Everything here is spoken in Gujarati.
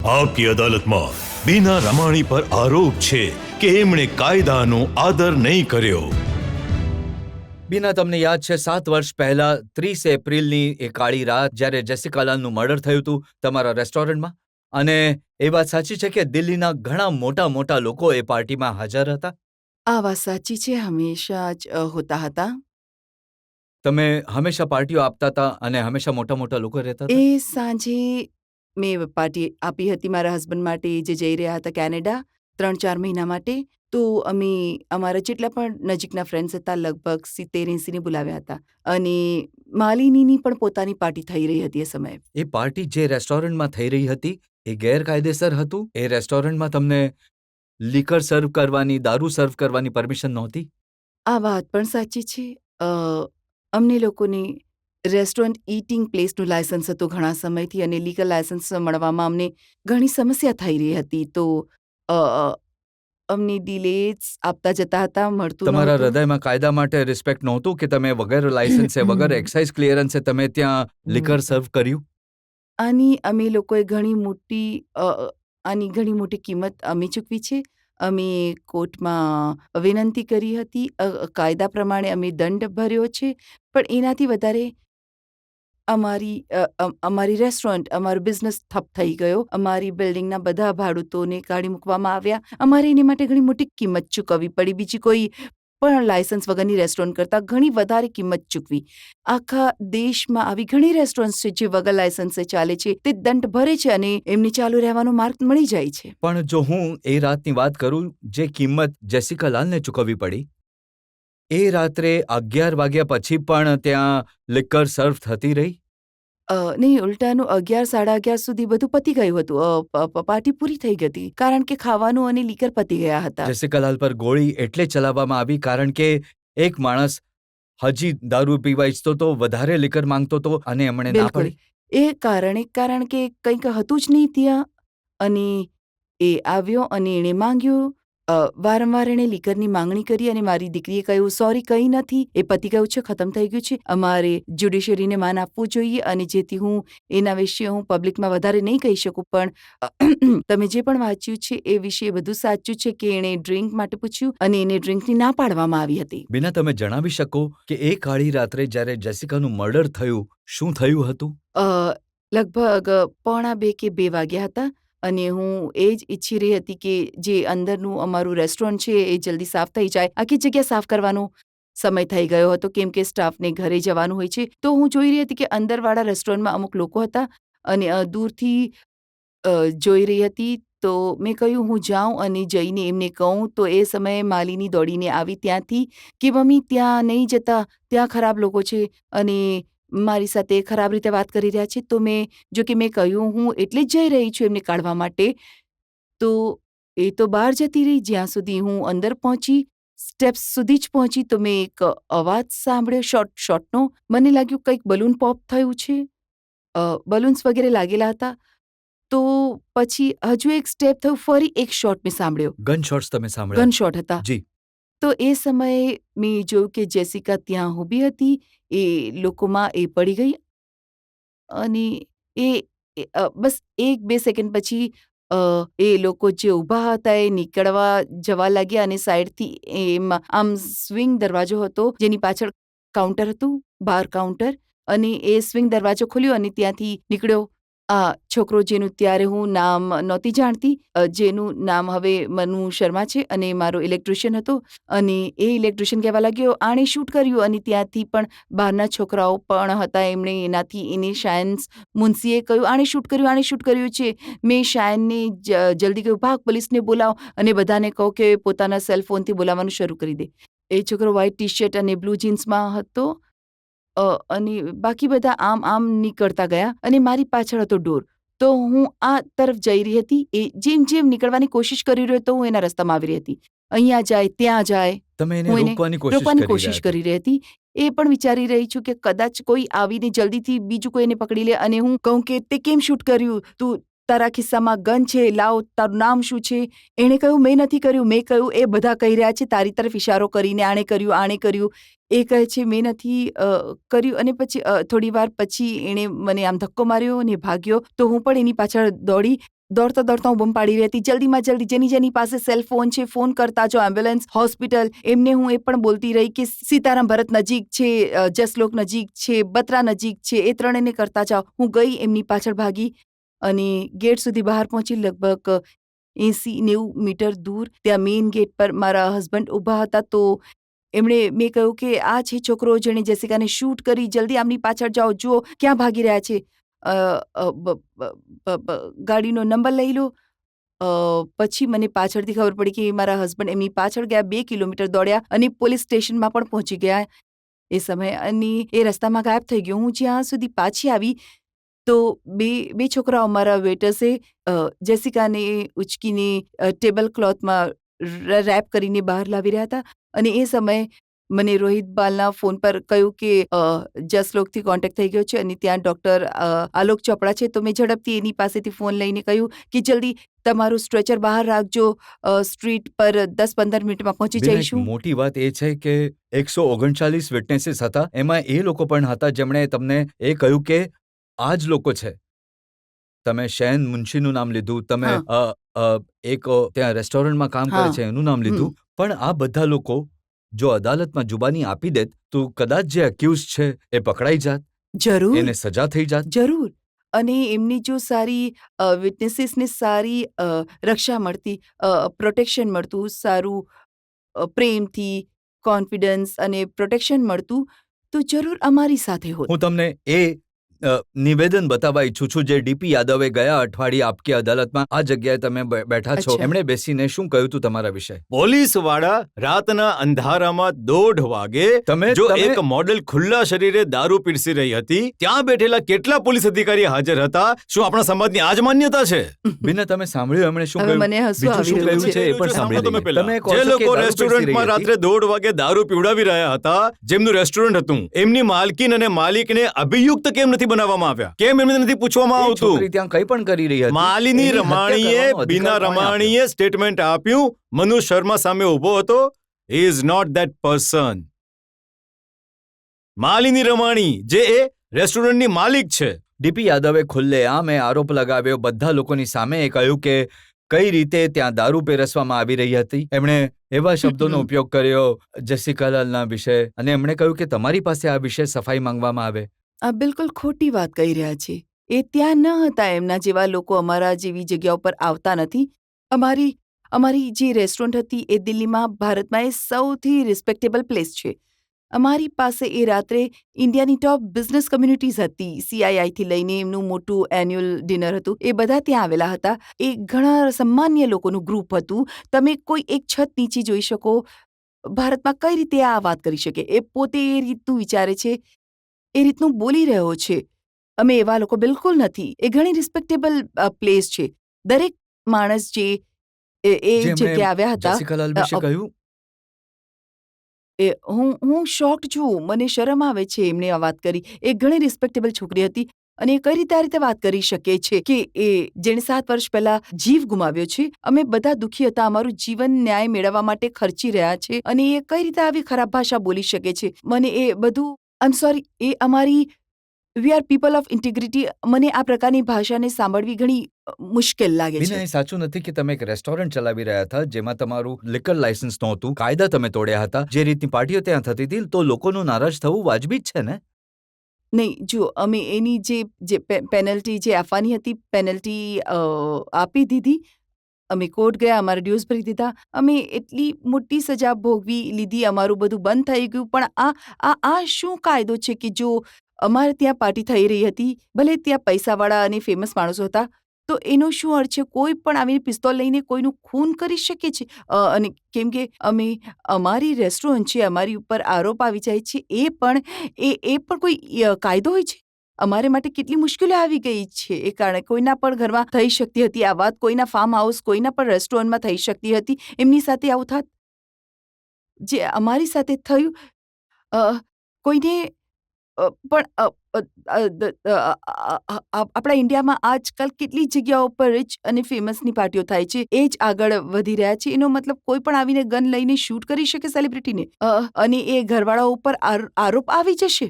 આપકી અદાલતમાં બીના રમાણી પર આરોપ છે કે એમણે કાયદાનો આદર નહીં કર્યો. બીના, તમને યાદ છે 7 વર્ષ પહેલા 30 એપ્રિલની એ કાળી રાત જ્યારે જેસિકા લાલનું મર્ડર થયું હતું તમારા રેસ્ટોરન્ટમાં? અને એ વાત સાચી છે કે દિલ્હીના ઘણા મોટા મોટા લોકો એ પાર્ટીમાં હાજર હતા? આ વાત સાચી છે, હંમેશા જ હોતા હતા. તમે હંમેશા પાર્ટીઓ આપતા હતા અને હંમેશા મોટા મોટા લોકો રહેતા હતા? એ સાંજે મેં પાર્ટી આપી હતી મારા હસબન્ડ માટે, જે જઈ રહ્યા હતા કેનેડા 3-4 મહિના માટે. તો અમે અમારા જેટલા પણ નજીકના ફ્રેન્ડ્સ હતા લગભગ 70-80 ને બોલાવ્યા હતા. અને માલિનીની પણ પોતાની પાર્ટી થઈ રહી હતી એ સમયે. એ પાર્ટી જે રેસ્ટોરન્ટમાં થઈ રહી હતી એ ગેરકાયદેસર હતું? એ રેસ્ટોરન્ટમાં તમને લીકર સર્વ કરવાની, દારૂ સર્વ કરવાની પરમિશન નહોતી? આ વાત પણ સાચી છે. અમને લોકોને રેસ્ટોરન્ટ ઈટિંગ પ્લેસનું લાયસન્સ હતું ઘણા સમયથી, અને લીગલ લાયસન્સ મળવામાં અમને ઘણી સમસ્યા થઈ રહી હતી. તો અમને ડિલેઝ આપતા જતા હતા, મળતું તમારા નહોતું. હૃદયમાં કાયદા માટે રિસ્પેક્ટ નહોતું કે તમે વગર લાયસન્સે, વગર એક્સાઇઝ ક્લિયરન્સે તમે ત્યાં લીકર સર્વ કર્યું? આની અમે લોકોએ આની ઘણી મોટી કિંમત અમે ચૂકવી છે. અમે કોર્ટમાં વિનંતી કરી હતી, કાયદા પ્રમાણે અમે દંડ ભર્યો છે. પણ એનાથી વધારે અમારી રેસ્ટોરન્ટ, અમારો બિઝનેસ ઠપ થઈ ગયો. અમારી બિલ્ડિંગના બધા ભાડૂતોને કાઢી મૂકવામાં આવ્યા. અમારે એની માટે ઘણી મોટી કિંમત ચૂકવવી પડી. બીજી કોઈ પણ લાયસન્સ વગરની રેસ્ટોરન્ટ કરતાં ઘણી વધારે કિંમત ચૂકવી. આખા દેશમાં આવી ઘણી રેસ્ટોરન્ટ છે જે વગર લાયસન્સે ચાલે છે. તે દંડ ભરે છે અને એમને ચાલુ રહેવાનો માર્ગ મળી જાય છે. પણ જો હું એ રાતની વાત કરું, જે કિંમત જેસિકા લાલને ચૂકવવી પડી, એ રાત્રે 11 વાગ્યા પછી પણ ત્યાં લિકર સર્વ થતી રહી? નહીં, ઉલટાનું 11-11:30 સુધી બધું પતી ગયું હતું. પાર્ટી પૂરી થઈ ગઈ હતી કારણ કે ખાવાનું અને લીકર પતી ગયા હતા. જેસિકા લાલ પર ગોળી એટલે ચલાવવામાં આવી કારણ કે એક માણસ હજી દારૂ પીવા ઈચ્છતો તો, વધારે લીકર માંગતો તો અને એમણે ના બિલકુલ. પાડી. કારણ કે કંઈક હતું જ નહીં ત્યાં. અને એ આવ્યો અને એણે માંગ્યું. વારંવાર એણે લીકરની માંગણી કરી અને મારી દીકરીએ કહ્યું, સોરી, કંઈ નથી, એ પતી ગયું છે, ખતમ થઈ ગયું છે. અમારે જ્યુડિશિયરીને માન આપવું જોઈએ. અને જેથી હું એના વિશે પબ્લિકમાં વધારે નહીં કહી શકું, પણ તમે જે પણ વાંચ્યું છે એ વિશે બધું સાચું છે કે એણે ડ્રિંક માટે પૂછ્યું અને એને ડ્રિંકની ના પાડવામાં આવી હતી. બીના, તમે જણાવી શકો કે એ કાળી રાત્રે જ્યારે જેસિકાનું મર્ડર થયું, શું થયું હતું? લગભગ 1:45 કે 2 વાગ્યા હતા. અને હું એ જ ઈચ્છી રહી હતી કે જે અંદરનું અમારું રેસ્ટોરન્ટ છે એ જલ્દી સાફ થઈ જાય. આખી જગ્યા સાફ કરવાનો સમય થઈ ગયો હતો કેમ કે સ્ટાફને ઘરે જવાનું હોય છે. તો હું જોઈ રહી હતી કે અંદરવાળા રેસ્ટોરન્ટમાં અમુક લોકો હતા અને દૂરથી જોઈ રહી હતી. તો મેં કહ્યું હું જાઉં અને જઈને એમને કહું. તો એ સમયે માલિની દોડીને આવી ત્યાંથી કે મમ્મી, ત્યાં નહીં જતા, ત્યાં ખરાબ લોકો છે અને મારી સાથે ખરાબ રીતે વાત કરી રહ્યા છે. તો જો કે મેં કહ્યું હું એટલે જ જઈ રહી છું એમને કાઢવા માટે. તો એ તો બહાર જતી રહી. જ્યાં સુધી હું અંદર પહોંચી, સ્ટેપ્સ સુધી જ પહોંચી, તો મેં એક અવાજ સાંભળ્યો શોટનો. મને લાગ્યું કંઈક બલૂન પોપ થયું છે. બલૂન્સ વગેરે લાગેલા હતા. તો પછી હજુ એક સ્ટેપ થયું, ફરી એક શોટ મેં સાંભળ્યો. ગન શોટ્સ તમે સાંભળ્યા? ગન શોટ હતા. જી. તો એ સમયે મેં જોયું કે જેસિકા ત્યાં ઊભી હતી. એ લોકોમાં એ પડી ગઈ અને બસ 1-2 સેકન્ડ પછી એ લોકો જે ઊભા હતા એ નીકળવા જવા લાગ્યા અને સાઈડથી આમ સ્વિંગ દરવાજો હતો જેની પાછળ કાઉન્ટર હતું, બાર કાઉન્ટર. અને એ સ્વિંગ દરવાજો ખોલ્યો અને ત્યાંથી નીકળ્યો આ છોકરો જેનું ત્યારે હું નામ નહોતી જાણતી, જેનું નામ હવે મનુ શર્મા છે અને મારો ઇલેક્ટ્રિશિયન હતો. અને એ ઇલેક્ટ્રિશિયન કહેવા લાગ્યો, આણે શૂટ કર્યું. અને ત્યાંથી પણ બહારના છોકરાઓ પણ હતા. એને શાયન્સ મુનશીએ કહ્યું, આણે શૂટ કર્યું છે. મેં શાયનને જલ્દી કહ્યું, ભાગ, પોલીસને બોલાવો અને બધાને કહો કે પોતાના સેલફોનથી બોલાવવાનું શરૂ કરી દે. એ છોકરો વ્હાઇટ ટી શર્ટ અને બ્લુ જીન્સમાં હતો. અને બાકી બધા આમ નીકળતા ગયા અને મારી પાછળ હતો ડોર. તો હું આ તરફ જઈ રહી હતી. એ જેમ જેમ નીકળવાની કોશિશ કરી રહ્યો હતો, હું એના રસ્તામાં આવી રહી હતી. અહીંયા જાય, ત્યાં જાય. તમે એને હું એને રોકવાની કોશિશ કરી રહી હતી. એ પણ વિચારી રહી છું કે કદાચ કોઈ આવીને જલ્દીથી બીજું કોઈ એને પકડી લે અને હું કહું કે તે કેમ શૂટ કર્યું? તું, તારા ખિસ્સામાં ગન છે, લાવ, તારું નામ શું છે? એણે કહ્યું, મેં નથી કર્યું. મેં કહ્યું, એ બધા કહી રહ્યા છે તારી તરફ ઇશારો કરીને, આણે કર્યું. એ કહે છે મેં નથી કર્યું. અને પછી થોડી વાર પછી એણે મને આમ ધક્કો માર્યો અને ભાગ્યો. તો હું પણ એની પાછળ દોડી દોડતા દોડતા હું બૂમ પાડી રહી હતી, જલ્દીમાં જલ્દી જેની પાસે સેલ ફોન છે ફોન કરતા જો, એમ્બ્યુલન્સ, હોસ્પિટલ. એમને હું એ પણ બોલતી રહી કે સીતારામ ભરત નજીક છે, જસલોક નજીક છે, બત્રા નજીક છે, એ ત્રણેયને કરતા જાઓ. હું ગઈ, એમની પાછળ ભાગી અને ગેટ સુધી બહાર પહોંચી. લગભગ 80-90 મીટર દૂર ત્યાં મેઇન ગેટ પર મારા હસબન્ડ ઊભા હતા. તો મેં કહ્યું કે આ છે છોકરો જેણે જેસિકાને શૂટ કરી, જલ્દી આમની પાછળ જાઓ, જુઓ ક્યાં ભાગી રહ્યા છે, ગાડીનો નંબર લઈ લો. પછી મને પાછળથી ખબર પડી કે મારા હસબન્ડ એમની પાછળ ગયા, 2 કિલોમીટર દોડ્યા અને પોલીસ સ્ટેશનમાં પણ પહોંચી ગયા એ સમયે, અને એ રસ્તામાં ગાયબ થઈ ગયો. હું જ્યાં સુધી પાછી આવી તો બે છોકરાઓ મારા વેટર્સે જેસિકાને ઉચકીને ટેબલ ક્લોથમાં રેપ કરીને બહાર લાવી રહ્યા હતા. અને એ સમયે મને રોહિત બાલના ફોન પર કહ્યું કે જસલોકથી કોન્ટેક્ટ થઈ ગયો છે અને ત્યાં ડૉક્ટર આલોક ચોપડા છે. તો મેં ઝડપથી એની પાસેથી ફોન લઈને કહ્યું કે જલ્દી તમારું સ્ટ્રેચર બહાર રાખજો, સ્ટ્રીટ પર 10-15 મિનિટમાં પહોંચી બીના, એક જઈશું. મોટી વાત એ છે કે 139 વિટનેસીસ હતા, એમાં એ લોકો પણ હતા જેમણે તમને એ કહ્યું કે આ જ લોકો છે. તમે શૈન મુનશીનું નામ લીધું, તમે એક ત્યાં રેસ્ટોરન્ટમાં કામ કરે છે એનું નામ લીધું, પણ આ બધા લોકો જો અદાલતમાં જુબાની આપી દેત તો કદાચ જે એક્યુઝ છે એ પકડાઈ જાત, જરૂર, એને સજા થઈ જાત. જરૂર. અને એમની જો સારી વિટનેસીસને સારી રક્ષા મળતી, પ્રોટેક્શન મળતું, સારું પ્રેમથી કોન્ફિડન્સ અને પ્રોટેક્શન મળતું, તો જરૂર અમારી સાથે હોત. હું તમને એ નિવેદન બતાવવા ઈચ્છું છું જે ડીપી યાદવે ગયા અઠવાડિયે આપકી અદાલતમાં આ જગ્યાએ તમે બેઠા છો, અચ્છા. એમણે બેસીને શું કહ્યું હતું તમારા વિશે? પોલીસ વાળા રાતના અંધારામાં 1:30 વાગે તમે- જો તમે- એક મોડેલ ખુલ્લા શરીરે દારૂ પીરસી રહી હતી, ત્યાં બેઠેલા કેટલા પોલીસ અધિકારી હાજર હતા? શું આપણા સમાજની આ જ માન્યતા છે? બિના, તમે સાંભળ્યું એમણે શું હવે કહ્યું? મને હસવું બીજું આવી શું રહ્યું કહ્યું છે એ પણ સાંભળી તમે લઈએ. પહેલા. તમે કહો જે છો કે લોકો દારૂ રેસ્ટોરન્ટમાં પીરસી રહી રાત્રે 1:30 વાગે દારૂ પીવડાવી રહ્યા હતા, જેમનું રેસ્ટોરન્ટ હતું, એમની માલકીન અને માલિકને અભિયુક્ત કેમ નથી બનાવવામાં આવ્યા? કેમ એમને નથી પૂછવામાં હતી. એ આવતું? છોકરી ત્યાં કંઈ પણ કરી રહી હતી. માલિની એની હત્યા રમાણીએ કરવાનો અધિકાર બીના કોણે આપ્યો? રમાણીએ સ્ટેટમેન્ટ આપ્યું. મનુ શર્મા સામે ઊભો હતો. He is not that person. Malini Ramani જે એ રેસ્ટોરન્ટની માલિક છે. ડીપી યાદવે ખુલ્લેઆમ આરોપ લગાવ્યો બધા લોકોની સામે. એ કહ્યું કે કઈ રીતે ત્યાં દારૂ પીરસવામાં આવી રહી હતી. એમણે એવા શબ્દોનો ઉપયોગ કર્યો જેસિકા લાલના વિશે, અને એમણે કહ્યું કે તમારી પાસે આ વિશે સફાઈ માંગવામાં આવે. આ બિલકુલ ખોટી વાત કહી રહ્યા છે. એ ત્યાં ન હતા. એમના જેવા લોકો અમારા જેવી જગ્યાઓ પર આવતા નથી. અમારી જે રેસ્ટોરન્ટ હતી એ દિલ્હીમાં, ભારતમાં એ સૌથી રિસ્પેક્ટેબલ પ્લેસ છે. અમારી પાસે એ રાત્રે ઇન્ડિયાની ટોપ બિઝનેસ કમ્યુનિટીઝ હતી. CII થી લઈને એમનું મોટું એન્યુઅલ ડિનર હતું, એ બધા ત્યાં આવેલા હતા. એ ઘણા સામાન્ય લોકોનું ગ્રુપ હતું. તમે કોઈ એક છત નીચે જોઈ શકો. ભારતમાં કઈ રીતે આ વાત કરી શકે? એ પોતે એ રીતનું વિચારે છે, એ રીતનું બોલી રહ્યો છે. અમે એવા લોકો બિલકુલ નથી. એ ઘણી રિસ્પેક્ટેબલ પ્લેસ છે. દરેક માણસ જે એ જેમણે જગ્યાએ આવ્યા હતા, જેસિકા લાલ વિશે કહ્યું. હું શોક્ડ છું. મને શરમ આવે છે એમને આ વાત કરી. એ ઘણી રિસ્પેક્ટેબલ છોકરી હતી અને એ કઈ રીતે આ રીતે વાત કરી શકે છે કે એ જેણે 7 વર્ષ પહેલા જીવ ગુમાવ્યો છે. અમે બધા દુઃખી હતા. અમારું જીવન ન્યાય મેળવવા માટે ખર્ચી રહ્યા છે અને એ કઈ રીતે આવી ખરાબ ભાષા બોલી શકે છે? મને એ બધું, આઈ એમ સોરી, એ અમારી we are people of integrity. મને આ પ્રકારની ભાષાને સાંભળવી ઘણી મુશ્કેલ લાગે બીના, છે. એ સાચું નથી કે તમે એક રેસ્ટોરન્ટ ચલાવી રહ્યા હતા જેમાં તમારું લિકર લાયસન્સ નહોતું, કાયદા તમે તોડ્યા હતા, જે રીતની પાર્ટીઓ ત્યાં થતી હતી, તો લોકોનું નારાજ થવું વાજબી જ છે ને? નહીં, જુઓ, અમે એની જે પેનલ્ટી જે આપવાની હતી, પેનલ્ટી આપી દીધી. અમે કોર્ટ ગયા, અમારા ડ્યુઝ ભરી દીધા. અમે એટલી મોટી સજા ભોગવી લીધી, અમારું બધું બંધ થઈ ગયું. પણ આ શું કાયદો છે કે જો અમારે ત્યાં પાર્ટી થઈ રહી હતી, ભલે ત્યાં પૈસાવાળા અને ફેમસ માણસો હતા, તો એનો શું અર્થ છે? કોઈ પણ આવીને પિસ્તોલ લઈને કોઈનું ખૂન કરી શકે છે? અને કેમ કે અમારી રેસ્ટોરન્ટ છે, અમારી ઉપર આરોપ આવી જાય છે, એ પણ કોઈ કાયદો હોય છે? અમારે માટે કેટલી મુશ્કેલી આવી ગઈ છે એ કારણે. કોઈના પણ ઘરમાં થઈ શકતી હતી આ વાત, કોઈના ફાર્મ હાઉસ, કોઈના પણ રેસ્ટોરન્ટમાં થઈ શકતી હતી. એમની સાથે આવું થાત જે અમારી સાથે થયું. કોઈને પણ આપણા ઇન્ડિયામાં આજકાલ કેટલી જગ્યાઓ પર રિચ અને ફેમસની પાર્ટીઓ થાય છે. એ જ આગળ વધી રહ્યા છે. એનો મતલબ કોઈ પણ આવીને ગન લઈને શૂટ કરી શકે સેલિબ્રિટીને, અને એ ઘરવાળા ઉપર આરોપ આવી જશે.